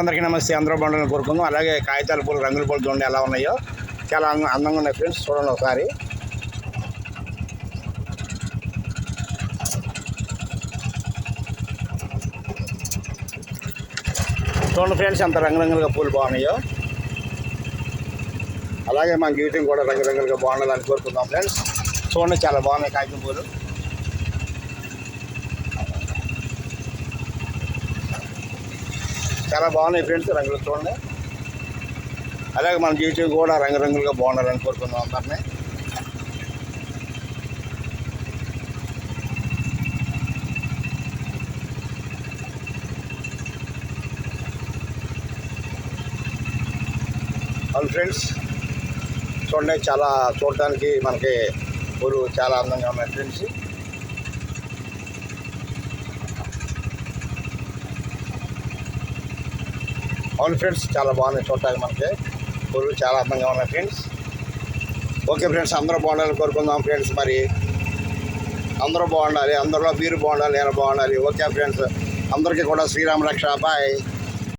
అందరికీ నమస్తే. అందరూ బాగుండాలని కోరుకుందాం. అలాగే కాగితాల పూలు, రంగుల పూలు చూడండి ఎలా ఉన్నాయో, చాలా అందంగా ఉన్నాయి ఫ్రెండ్స్. చూడండి ఒకసారి. చూడండి ఫ్రెండ్స్ ఎంత రంగురంగులుగా పూలు బాగున్నాయో. అలాగే మన జీవితం కూడా రంగురంగులుగా బాగుండాలని కోరుకుందాం ఫ్రెండ్స్. చూడండి చాలా బాగున్నాయి కాగితం పూలు. చాలా బాగున్నాయి ఫ్రెండ్స్ రంగులు చూడండి. అలాగే మన జీవితం కూడా రంగురంగులుగా బాగుండాలని కోరుకుందాం అందరినీ. అవును ఫ్రెండ్స్ చూడండి, చాలా చూడటానికి మనకి పూలు చాలా అందంగా ఉన్నాయి ఫ్రెండ్స్. అవును ఫ్రెండ్స్ చాలా బాగున్నాయి చూడటానికి, మనకి పూలు చాలా అందంగా ఉన్నాయి ఫ్రెండ్స్. ఓకే ఫ్రెండ్స్, అందరూ బాగుండాలని కోరుకుందాం ఫ్రెండ్స్. మరి అందరూ బాగుండాలి, అందరిలో మీరు బాగుండాలి, నేను బాగుండాలి. ఓకే ఫ్రెండ్స్, అందరికీ కూడా శ్రీరామ రక్ష. బాయ్.